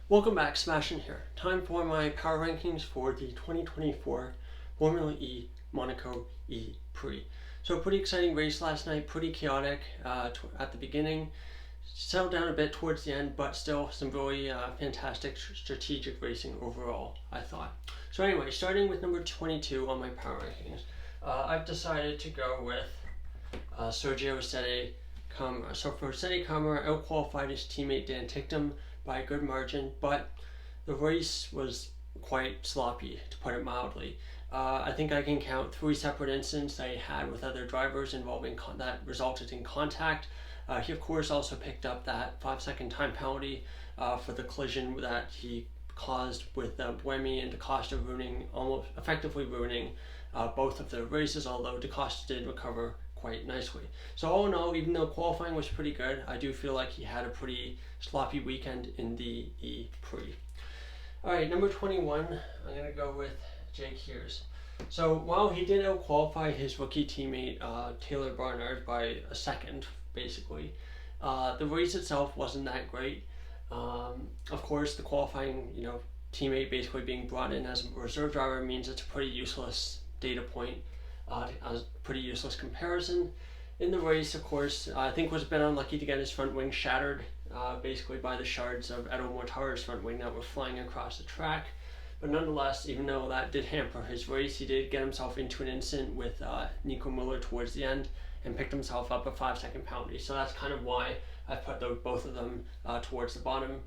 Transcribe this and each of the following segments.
Welcome back, Sebastian here. Time for my power rankings for the 2024 Formula E Monaco ePrix. So a pretty exciting race last night, pretty chaotic at the beginning, settled down a bit towards the end, but still some really fantastic strategic racing overall, I thought. So anyway, starting with number 22 on my power rankings, I've decided to go with Sergio Sette Camara. So for Sette Camara, out-qualified his teammate Dan Ticktum by a good margin, but the race was quite sloppy, to put it mildly. I think I can count 3 separate incidents that he had with other drivers involving that resulted in contact. He of course also picked up that 5-second time penalty for the collision that he caused with Buemi and DaCosta, almost effectively ruining both of the races, although DaCosta did recover quite nicely. So all in all, even though qualifying was pretty good, I do feel like he had a pretty sloppy weekend in the ePrix. Alright, number 21, I'm going to go with Jake Hears. So while he did out-qualify his rookie teammate Taylor Barnard by a second, basically, the race itself wasn't that great. Of course, the qualifying teammate basically being brought in as a reserve driver means it's a pretty useless data point, a pretty useless comparison. In the race, of course, I think was a bit unlucky to get his front wing shattered, basically by the shards of Edo Mortara's front wing that were flying across the track. But nonetheless, even though that did hamper his race, he did get himself into an incident with Nico Müller towards the end and picked himself up a 5-second penalty. So that's kind of why I put both of them towards the bottom,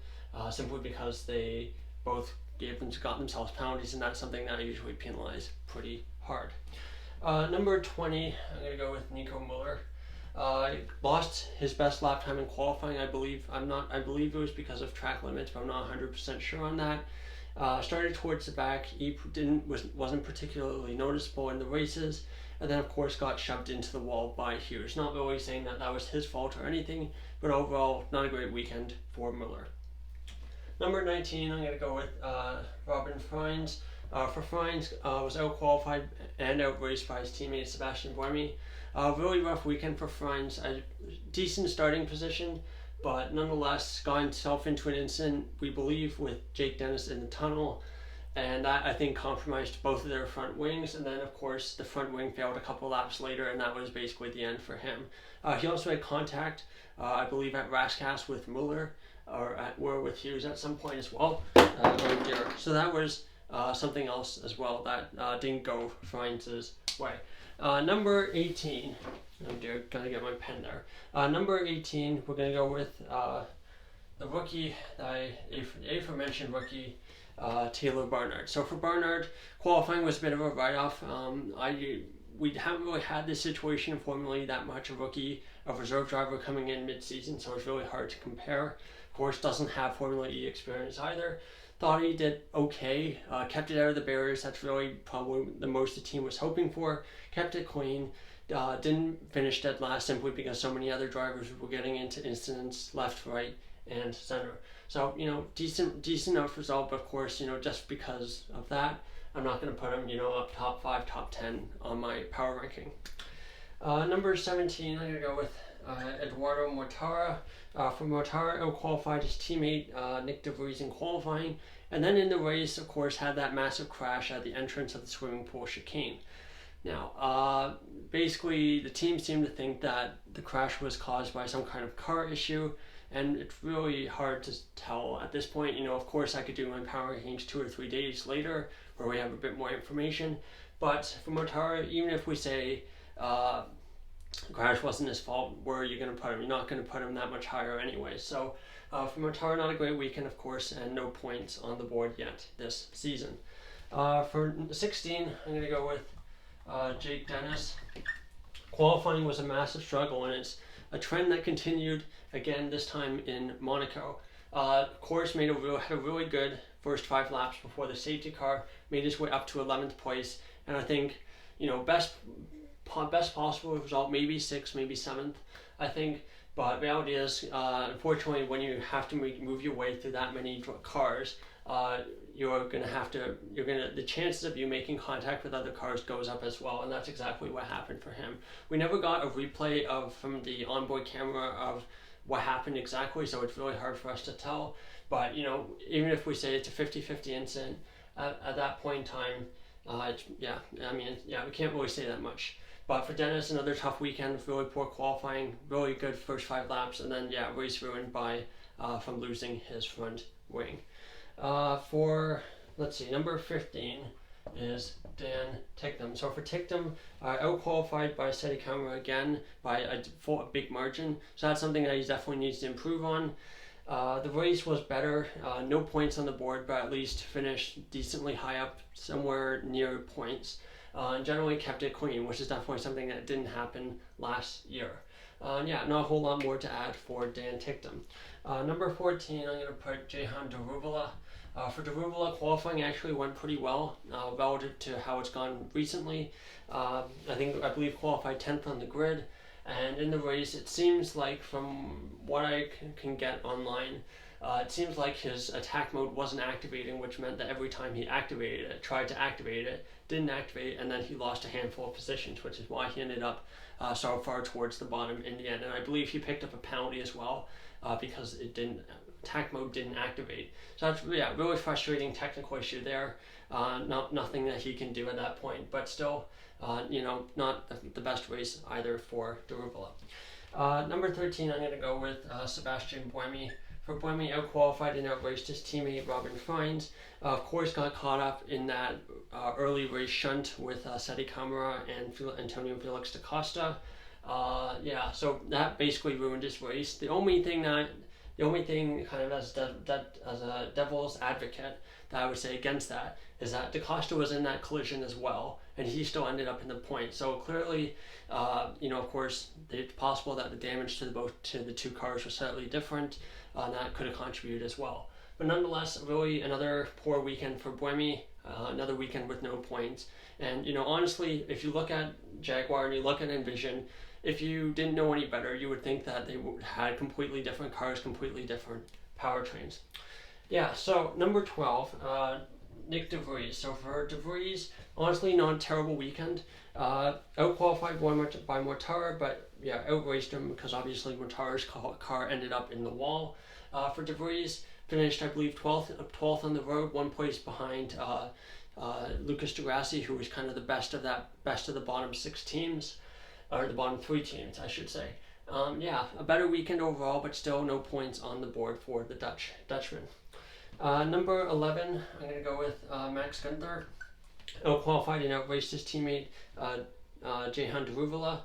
simply because they both got themselves penalties, and that's something that I usually penalize pretty hard. Number 20, I'm going to go with Nico Müller. Lost his best lap time in qualifying, I believe. I believe it was because of track limits, but I'm not 100% sure on that. Started towards the back. He wasn't particularly noticeable in the races, and then of course got shoved into the wall by Hughes. Not really saying that was his fault or anything, but overall not a great weekend for Müller. Number 19, I'm going to go with Robin Freins. For Freins, was out-qualified and out-raced by his teammate Sebastian Buemi. Really rough weekend for Freins. A decent starting position, but nonetheless got himself into an incident, we believe, with Jake Dennis in the tunnel, and that, I think, compromised both of their front wings. And then of course the front wing failed a couple laps later, and that was basically the end for him. He also had contact, I believe, at Rascasse with Müller, or with Hughes at some point as well. So that was something else as well that didn't go Freins' way. Number 18, oh dear, gotta get my pen there. Number 18, we're gonna go with the rookie, the aforementioned rookie, Taylor Barnard. So for Barnard, qualifying was a bit of a write-off. We haven't really had this situation in Formula E that much, a reserve driver coming in mid-season, so it's really hard to compare. Of course, doesn't have Formula E experience either. Thought he did okay, kept it out of the barriers. That's really probably the most the team was hoping for. Kept it clean, didn't finish dead last simply because so many other drivers were getting into incidents left, right, and center. So, decent enough result, but of course, just because of that, I'm not going to put him, up top 5, top 10 on my power ranking. Number 17, I'm going to go with Eduardo Mortara. For Mortara, out-qualified his teammate Nick De Vries in qualifying, and then in the race, of course, had that massive crash at the entrance of the swimming pool chicane. Now, basically, the team seemed to think that the crash was caused by some kind of car issue, and it's really hard to tell at this point. Of course, I could do my power rankings 2 or 3 days later, where we have a bit more information. But for Mortara, even if we say the crash wasn't his fault, where are you going to put him? You're not going to put him that much higher anyway. So for Mortara, not a great weekend, of course, and no points on the board yet this season. For 16, I'm going to go with Jake Dennis. Qualifying was a massive struggle, and it's a trend that continued again this time in Monaco. Of course, had a really good first 5 laps before the safety car, made his way up to 11th place, and I think, best possible result, maybe 6th, maybe 7th, I think. But reality is, unfortunately, when you have to move your way through that many cars, the chances of you making contact with other cars goes up as well, and that's exactly what happened for him. We never got a replay from the onboard camera of what happened exactly, so it's really hard for us to tell. But even if we say it's a 50-50 incident at that point in time, we can't really say that much. But for Dennis, another tough weekend, really poor qualifying, really good first 5 laps, and then race ruined by from losing his front wing. For number 15 is Dan Ticktum. So for Ticktum, out-qualified by Steady Camera again by a big margin. So that's something that he definitely needs to improve on. The race was better, no points on the board, but at least finished decently high up, somewhere near points, and generally kept it clean, which is definitely something that didn't happen last year. Not a whole lot more to add for Dan Ticktum. Number 14, I'm going to put Jehan Daruvala. For Daruvala, qualifying actually went pretty well relative to how it's gone recently. I believe qualified 10th on the grid. And in the race, it seems like, from what I can get online, it seems like his attack mode wasn't activating, which meant that every time he tried to activate it, didn't activate, and then he lost a handful of positions, which is why he ended up so far towards the bottom in the end. And I believe he picked up a penalty as well because attack mode didn't activate. So that's really frustrating technical issue there. Nothing that he can do at that point, but still, not the best race either for Daruvala. Number 13, I'm going to go with Sebastian Buemi. For Buemi, out-qualified and outraced his teammate Robin Fines. Of course, got caught up in that early race shunt with Seti Camara and Antonio Felix da Costa. So that basically ruined his race. The only thing kind of as a devil's advocate that I would say against that is that da Costa was in that collision as well, and he still ended up in the point. So clearly, of course, it's possible that the damage to the two cars was slightly different, and that could have contributed as well. But nonetheless, really another poor weekend for Buemi, another weekend with no points. And honestly, if you look at Jaguar and you look at Envision, if you didn't know any better, you would think that they had completely different cars, completely different powertrains. So number 12, Nick De Vries. So for De Vries, honestly, not a terrible weekend. Out-qualified by Mortara, but outraced him because obviously Mortara's car ended up in the wall. For De Vries, finished, I believe, 12th on the road, 1 place behind Lucas Di Grassi, who was kind of the best of the bottom 6 teams. Or the bottom 3 teams, I should say. A better weekend overall, but still no points on the board for the Dutchman. Number 11, I'm going to go with Max Gunther. Out-qualified and outraced his teammate Jehan Daruvala.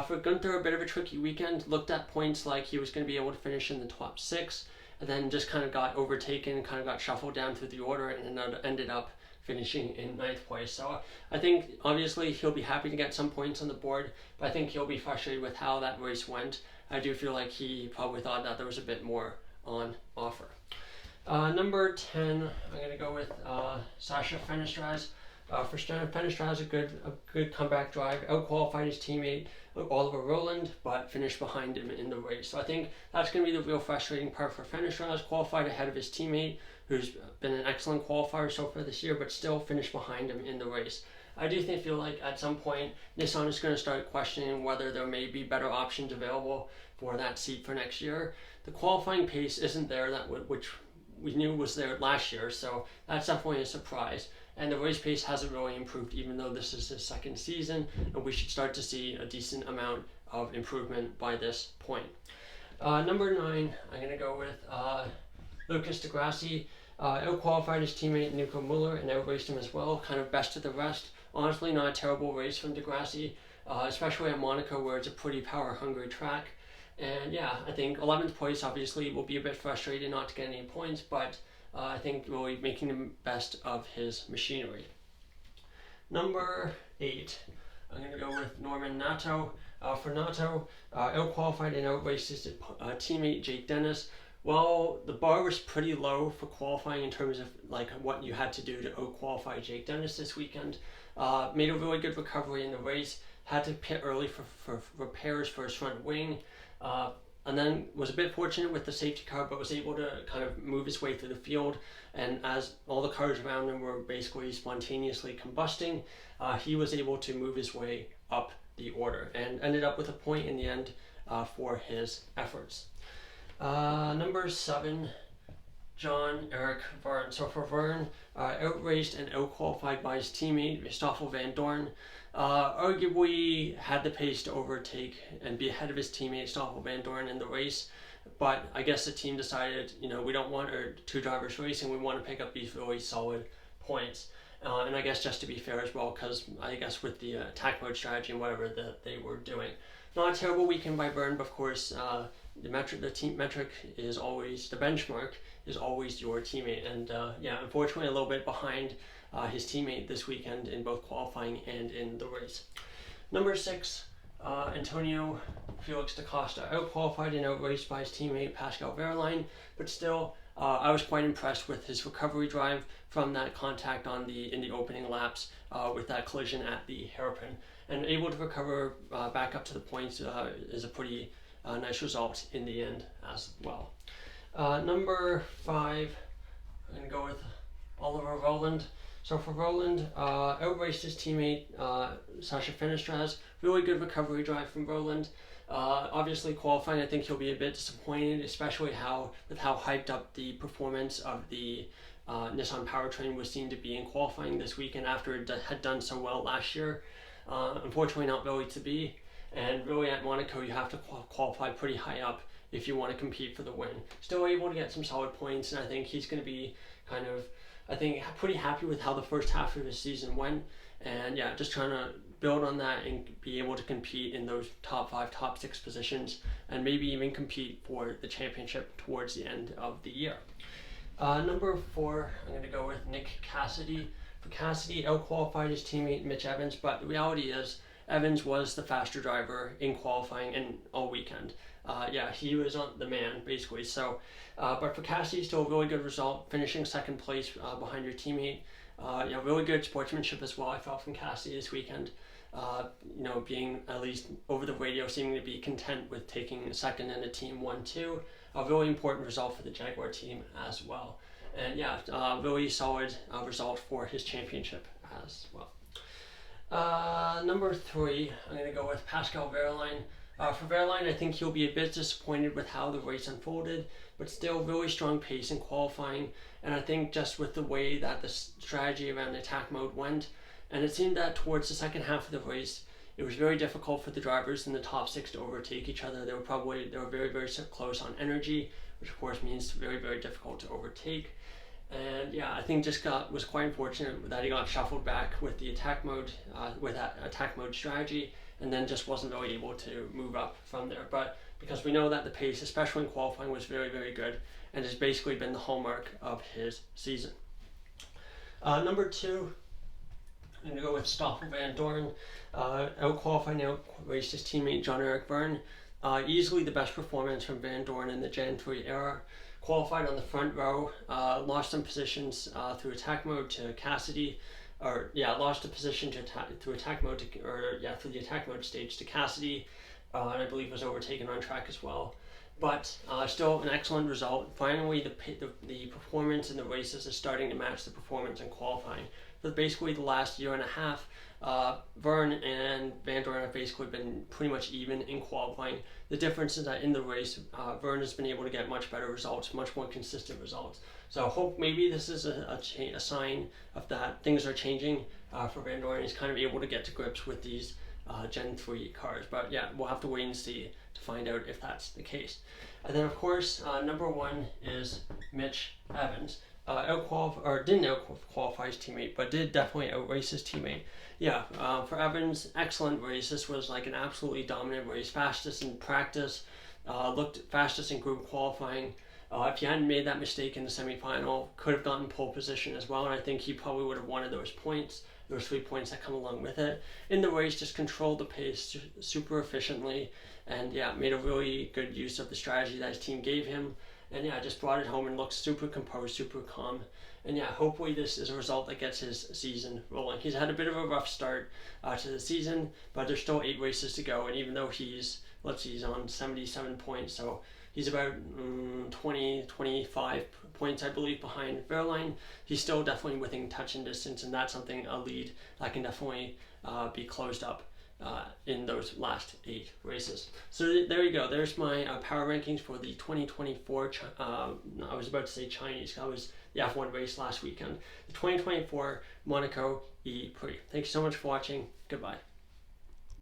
For Gunther, a bit of a tricky weekend. Looked at points like he was going to be able to finish in the top 6, and then just kind of got overtaken, kind of got shuffled down through the order, and then ended up finishing in 9th place. So I think obviously he'll be happy to get some points on the board, but I think he'll be frustrated with how that race went. I do feel like he probably thought that there was a bit more on offer. Number 10, I'm going to go with Sasha Fenestraz. For Fenestraz, a good comeback drive, out-qualified his teammate Oliver Rowland, but finished behind him in the race. So I think that's going to be the real frustrating part for Fenestraz, qualified ahead of his teammate, who's been an excellent qualifier so far this year, but still finished behind him in the race. I do feel like at some point Nissan is going to start questioning whether there may be better options available for that seat for next year. The qualifying pace isn't there, which we knew was there last year, so that's definitely a surprise. And the race pace hasn't really improved, even though this is his 2nd season, and we should start to see a decent amount of improvement by this point. Number 9, I'm going to go with Lucas Di Grassi. Out-qualified his teammate Nico Muller and outraced him as well, kind of best of the rest. Honestly, not a terrible race from Di Grassi, especially at Monaco, where it's a pretty power-hungry track. And I think 11th place obviously will be a bit frustrating not to get any points, but I think really making the best of his machinery. Number 8, I'm going to go with Norman Nato. For Nato, out-qualified and outraced his teammate Jake Dennis. Well, the bar was pretty low for qualifying in terms of like what you had to do to out-qualify Jake Dennis this weekend. Made a really good recovery in the race, had to pit early for repairs for his front wing, and then was a bit fortunate with the safety car, but was able to kind of move his way through the field. And as all the cars around him were basically spontaneously combusting, he was able to move his way up the order and ended up with a point in the end for his efforts. Number 7, Jean-Eric Vergne. So for Vergne, outraced and outqualified by his teammate Stoffel Vandoorne. Arguably had the pace to overtake and be ahead of his teammate Stoffel Vandoorne in the race, but I guess the team decided, we don't want our two drivers racing, we want to pick up these really solid points. And I guess just to be fair as well, because I guess with the attack mode strategy and whatever that they were doing. Not a terrible weekend by Vergne, but of course the team metric is always, the benchmark is always your teammate. And unfortunately a little bit behind his teammate this weekend in both qualifying and in the race. Number 6, Antonio Felix da Costa, out-qualified and out-raced by his teammate Pascal Wehrlein, but still I was quite impressed with his recovery drive from that contact in the opening laps with that collision at the hairpin, and able to recover back up to the points is a pretty nice result in the end as well. Number 5, I'm going to go with Oliver Rowland. So for Rowland, outraced his teammate Sasha Finistraz. Really good recovery drive from Rowland. Obviously qualifying, I think he'll be a bit disappointed, especially with how hyped up the performance of the Nissan powertrain was seen to be in qualifying this weekend after it had done so well last year. Unfortunately not really to be, and really at Monaco you have to qualify pretty high up if you want to compete for the win. Still able to get some solid points, and I think he's going to be pretty happy with how the first half of his season went, and just trying to build on that and be able to compete in those top 5, top 6 positions, and maybe even compete for the championship towards the end of the year. Number 4, I'm going to go with Nick Cassidy. For Cassidy, out-qualified his teammate Mitch Evans, but the reality is Evans was the faster driver in qualifying and all weekend. He was on the man basically. So, but for Cassidy, still a really good result, finishing second place behind your teammate. Really good sportsmanship as well, I felt, from Cassidy this weekend. Being at least over the radio, seeming to be content with taking second in a team 1-2. A really important result for the Jaguar team as well. And really solid result for his championship as well. Number 3, I'm going to go with Pascal Wehrlein. For Wehrlein, I think he'll be a bit disappointed with how the race unfolded, but still really strong pace in qualifying, and I think just with the way that the strategy around the attack mode went, and it seemed that towards the second half of the race, it was very difficult for the drivers in the top 6 to overtake each other. They were very, very close on energy, which of course means very, very difficult to overtake. And I think was quite unfortunate that he got shuffled back with the attack mode, with that attack mode strategy, and then just wasn't really able to move up from there. But because we know that the pace, especially in qualifying, was very, very good, and has basically been the hallmark of his season. Number 2, I'm going to go with Stoffel Vandoorne. Out-qualified, out-raced his teammate Jean-Eric Vergne. Easily the best performance from Vandoorne in the Gen 3 era. Qualified on the front row, lost some positions through attack mode to Cassidy, lost a position through attack mode through the attack mode stage to Cassidy, and I believe was overtaken on track as well. But still an excellent result. Finally, the performance in the races is starting to match the performance in qualifying. For basically the last year and a half, Vergne and Vandoorne have basically been pretty much even in qualifying. The difference is that in the race, Vergne has been able to get much better results, much more consistent results. So I hope maybe this is a sign of that things are changing for Vandoorne. He's kind of able to get to grips with these Gen 3 cars. But we'll have to wait and see to find out if that's the case. And then of course, number 1 is Mitch Evans. Didn't out-qualify his teammate, but did definitely outrace his teammate. For Evans, excellent race. This was like an absolutely dominant race, fastest in practice, looked fastest in group qualifying. If he hadn't made that mistake in the semifinal, could have gotten pole position as well, and I think he probably would have wanted those points, those 3 points that come along with it. In the race, just controlled the pace super efficiently, and made a really good use of the strategy that his team gave him. And just brought it home and looked super composed, super calm. And hopefully this is a result that gets his season rolling. He's had a bit of a rough start to the season, but there's still 8 races to go. And even though he's on 77 points, so he's about 25 points, I believe, behind Wehrlein, he's still definitely within touch and distance, and that's a lead that can definitely be closed up in those last 8 races. So there you go. There's my power rankings for the 2024, I was about to say Chinese, that was the F1 race last weekend. The 2024 Monaco ePrix. Thank you so much for watching. Goodbye.